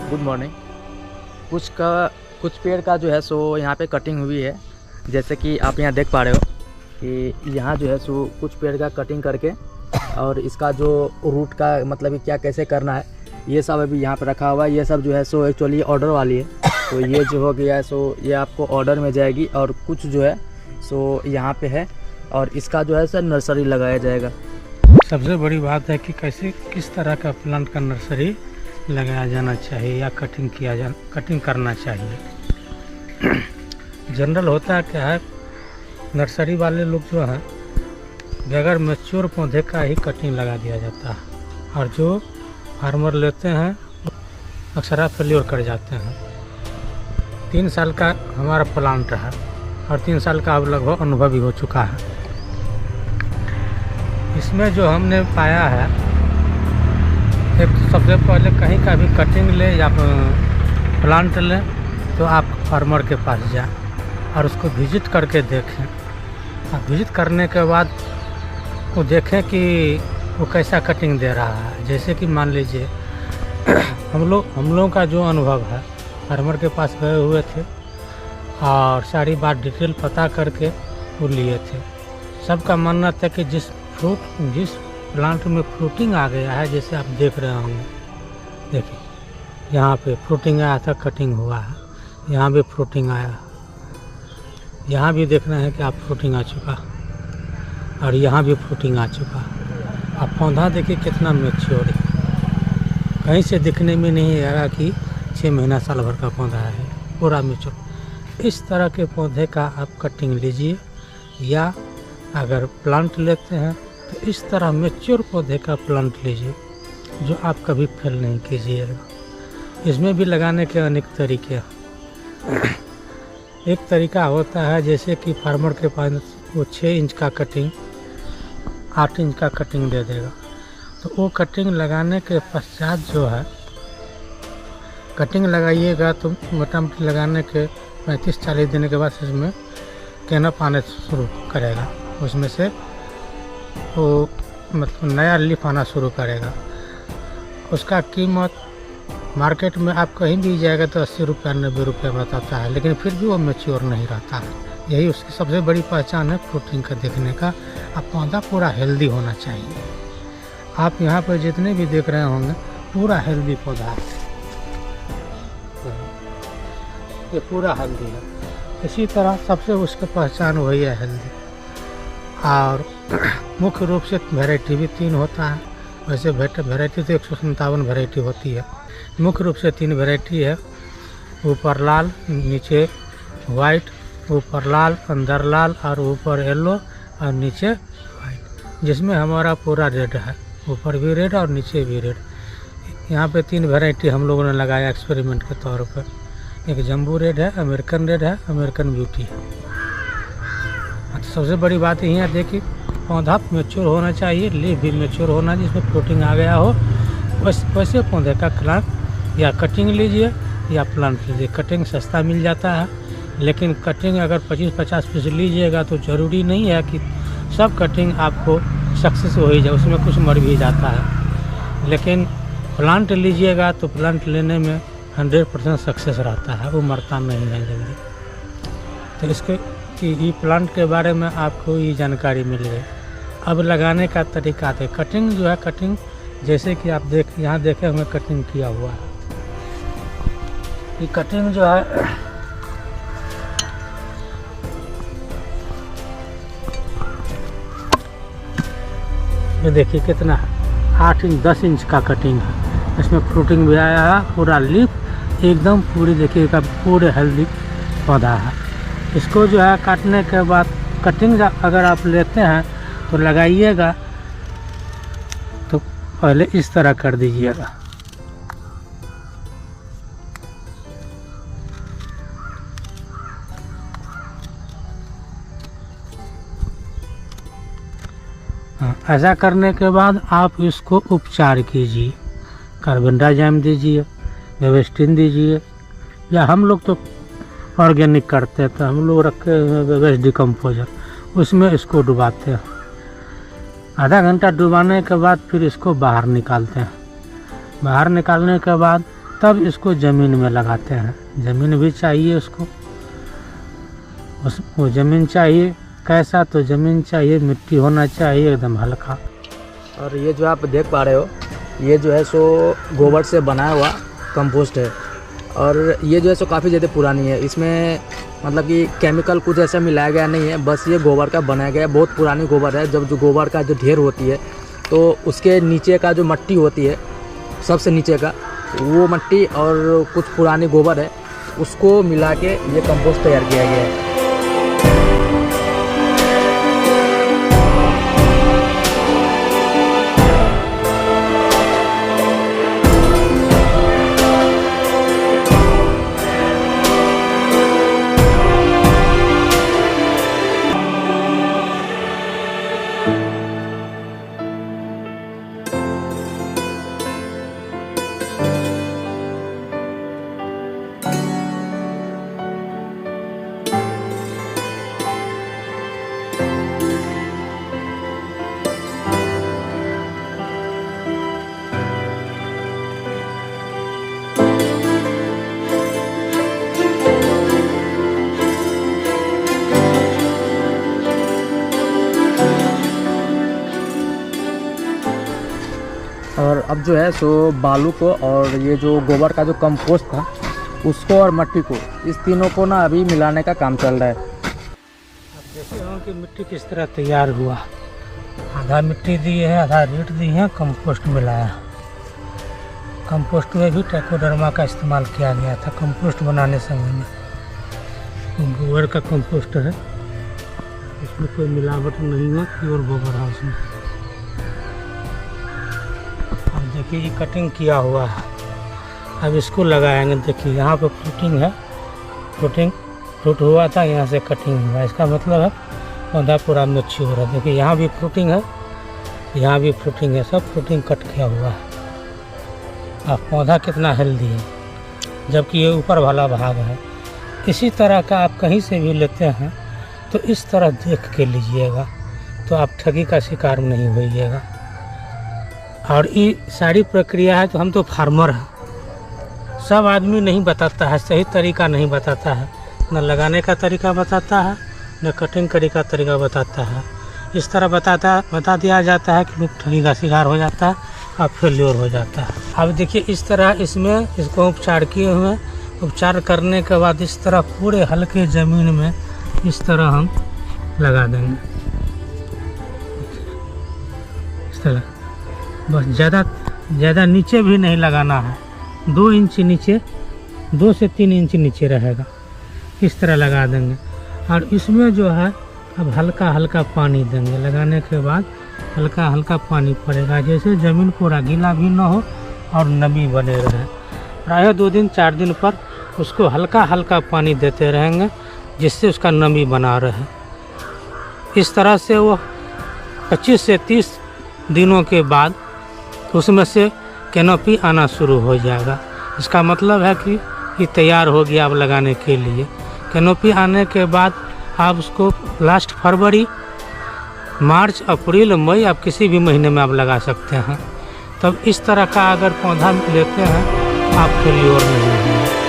Good morning. कुछ पेड़ का जो है सो यहाँ पे कटिंग हुई है, जैसे कि आप यहाँ देख पा रहे हो कि यहाँ जो है सो कुछ पेड़ का कटिंग करके और इसका जो रूट का मतलब कि क्या कैसे करना है ये सब अभी यहाँ पे रखा हुआ है। ये सब जो है सो एक्चुअली ऑर्डर वाली है, तो ये जो हो गया है सो ये आपको ऑर्डर में जाएगी और कुछ जो है सो यहाँ पे है और इसका जो है सर नर्सरी लगाया जाएगा। सबसे बड़ी बात है कि कैसे किस तरह का प्लांट का नर्सरी लगाया जाना चाहिए या कटिंग करना चाहिए। जनरल होता है क्या है, नर्सरी वाले लोग जो हैं बगैर मैच्योर पौधे का ही कटिंग लगा दिया जाता है और जो फार्मर लेते हैं अक्सर फेल्योर कर जाते हैं। 3 साल का हमारा प्लांट है और 3 साल का अब लगभग अनुभव भी हो चुका है। इसमें जो हमने पाया है, एक सबसे पहले कहीं का भी कटिंग ले या प्लांट ले तो आप फार्मर के पास जाएं और उसको विजिट करके देखें। और विजिट करने के बाद वो देखें कि वो कैसा कटिंग दे रहा है। जैसे कि मान लीजिए हम लोगों का जो अनुभव है, फार्मर के पास गए हुए थे और सारी बात डिटेल पता करके वो लिए थे। सबका मानना था कि जिस प्लांट में फ्रूटिंग आ गया है, जैसे आप देख रहे होंगे, देखिए यहाँ पे फ्रूटिंग आया था, कटिंग हुआ है, यहाँ भी फ्रूटिंग आया, यहाँ भी देख रहे हैं कि आप फ्रूटिंग आ चुका और यहाँ भी फ्रूटिंग आ चुका। आप पौधा देखिए कितना मैच्योर है, कहीं से दिखने में नहीं आएगा कि 6 महीना साल भर का पौधा है, पूरा मैच्योर। इस तरह के पौधे का आप कटिंग लीजिए या अगर प्लांट लेते हैं तो इस तरह मैच्योर पौधे का प्लांट लीजिए जो आप कभी फेल नहीं कीजिएगा। इसमें भी लगाने के अनेक तरीके हैं। एक तरीका होता है जैसे कि फार्मर के पास वो 6 इंच का कटिंग 8 इंच का कटिंग दे देगा, तो वो कटिंग लगाने के पश्चात जो है कटिंग लगाइएगा तो मोटा मोटी लगाने के 35-40 दिन के बाद इसमें कैनप आने शुरू करेगा, उसमें से वो मतलब नया लीफ आना शुरू करेगा। उसका कीमत मार्केट में आप कहीं भी जाएगा तो 80 रुपये 90 रुपये बताता है, लेकिन फिर भी वो मैच्योर नहीं रहता है। यही उसकी सबसे बड़ी पहचान है फ्रूटिंग का देखने का। अब पौधा पूरा हेल्दी होना चाहिए। आप यहाँ पर जितने भी देख रहे होंगे पूरा हेल्दी पौधा है, ये पूरा हेल्दी है। इसी तरह सबसे उसकी पहचान वही है, हेल्दी। और मुख्य रूप से वैरायटी भी 3 होता है। वैसे वैरायटी तो 157 वैरायटी होती है, मुख्य रूप से 3 वैरायटी है। ऊपर लाल, नीचे वाइट, ऊपर लाल अंदर लाल और ऊपर येलो और नीचे वाइट, जिसमें हमारा पूरा रेड है, ऊपर भी रेड और नीचे भी रेड। यहाँ पे 3 वैरायटी हम लोगों ने लगाया एक्सपेरिमेंट के तौर पर। एक जम्बू रेड है, अमेरिकन रेड है, अमेरिकन ब्यूटी है। तो सबसे बड़ी बात यही है, देखिए पौधा मैच्योर होना चाहिए, लीफ भी मैच्योर होना, जिसमें फ्रूटिंग आ गया हो। वैसे पौधे का प्लांट या कटिंग लीजिए या प्लांट लीजिए। कटिंग सस्ता मिल जाता है, लेकिन कटिंग अगर 25-50 पीस लीजिएगा तो ज़रूरी नहीं है कि सब कटिंग आपको सक्सेस हो ही जाए, उसमें कुछ मर भी जाता है। लेकिन प्लांट लीजिएगा तो प्लांट लेने में 100% सक्सेस रहता है, वो मरता नहीं है जल्दी। तो इसके कि ये प्लांट के बारे में आपको ये जानकारी मिल गई। अब लगाने का तरीका है, कटिंग जो है, कटिंग जैसे कि आप यहाँ देखे हमें कटिंग किया हुआ है। ये कटिंग जो है ये देखिए कितना 8 इंच 10 इंच का कटिंग है। इसमें फ्रूटिंग भी आया है, पूरा लीफ एकदम पूरी देखिएगा, पूरे हेल्दी पौधा है। इसको जो है काटने के बाद कटिंग अगर आप लेते हैं तो लगाइएगा तो पहले इस तरह कर दीजिएगा। ऐसा करने के बाद आप इसको उपचार कीजिए, कार्बेंडाजिम दीजिए, वेवेस्टिन दीजिए, या हम लोग तो ऑर्गेनिक करते हैं तो हम लोग रखे हुए वेस्ट डिकम्पोजर, उसमें इसको डुबाते हैं। आधा घंटा डुबाने के बाद फिर इसको बाहर निकालते हैं। बाहर निकालने के बाद तब इसको ज़मीन में लगाते हैं। ज़मीन भी चाहिए उसको, वो ज़मीन चाहिए कैसा, तो ज़मीन चाहिए मिट्टी होना चाहिए एकदम हल्का। और ये जो आप देख पा रहे हो, ये जो है सो गोबर से बनाया हुआ कंपोस्ट है। और ये जो है सो काफ़ी ज़्यादा पुरानी है। इसमें मतलब कि केमिकल कुछ ऐसा मिलाया गया नहीं है, बस ये गोबर का बनाया गया है। बहुत पुरानी गोबर है। जब जो गोबर का जो ढेर होती है तो उसके नीचे का जो मिट्टी होती है, सबसे नीचे का वो मिट्टी और कुछ पुरानी गोबर है, उसको मिला के ये कंपोस्ट तैयार किया गया है। और अब जो है सो बालू को और ये जो गोबर का जो कंपोस्ट था उसको और मिट्टी को, इस तीनों को ना अभी मिलाने का काम चल रहा है। अब देखे हो कि मिट्टी किस तरह तैयार हुआ। आधा मिट्टी दी है, आधा रीट दी है, कंपोस्ट मिलाया। कंपोस्ट में भी ट्राइकोडर्मा का इस्तेमाल किया गया था कंपोस्ट बनाने समय में। गोबर का कंपोस्ट है, इसमें कोई मिलावट नहीं है, प्योर गोबर है उसमें। अब देखिए ये कटिंग किया हुआ है, अब इसको लगाएंगे। देखिए यहाँ पे फ्रूटिंग है, फ्रूट हुआ था, यहाँ से कटिंग हुआ। इसका मतलब है पौधा पूरा नच्छी हो रहा है। देखिए यहाँ भी फ्रूटिंग है, यहाँ भी फ्रूटिंग है, सब फ्रूटिंग कट किया हुआ है। अब पौधा कितना हेल्दी है, जबकि ये ऊपर वाला भाग है। इसी तरह का आप कहीं से भी लेते हैं तो इस तरह देख के लीजिएगा, तो आप ठगी का शिकार नहीं होइएगा। और ये सारी प्रक्रिया है, तो हम तो फार्मर हैं, सब आदमी नहीं बताता है, सही तरीका नहीं बताता है, न लगाने का तरीका बताता है, न कटिंग करने का तरीका बताता है। इस तरह बता दिया जाता है कि लोग ठगी का शिकार हो जाता है और फेल्योर हो जाता है। अब देखिए इस तरह इसमें इसको उपचार किए हुए, उपचार करने के बाद इस तरह पूरे हल्के ज़मीन में इस तरह हम लगा देंगे। इस तरह बस, ज़्यादा नीचे भी नहीं लगाना है। 2 इंच नीचे, 2 से 3 इंच नीचे रहेगा, इस तरह लगा देंगे। और इसमें जो है अब हल्का हल्का पानी देंगे। लगाने के बाद हल्का हल्का पानी पड़ेगा, जैसे ज़मीन पूरा गीला भी ना हो और नमी बने रहे। प्रायः 2 दिन 4 दिन पर उसको हल्का हल्का पानी देते रहेंगे, जिससे उसका नमी बना रहे। इस तरह से वो 25 से 30 दिनों के बाद उसमें से कैनोपी आना शुरू हो जाएगा। इसका मतलब है कि ये तैयार हो गया अब लगाने के लिए। कैनोपी आने के बाद आप उसको लास्ट फरवरी, मार्च, अप्रैल, मई, आप किसी भी महीने में आप लगा सकते हैं। तब इस तरह का अगर पौधा लेते हैं आप फेल्योर नहीं होंगे।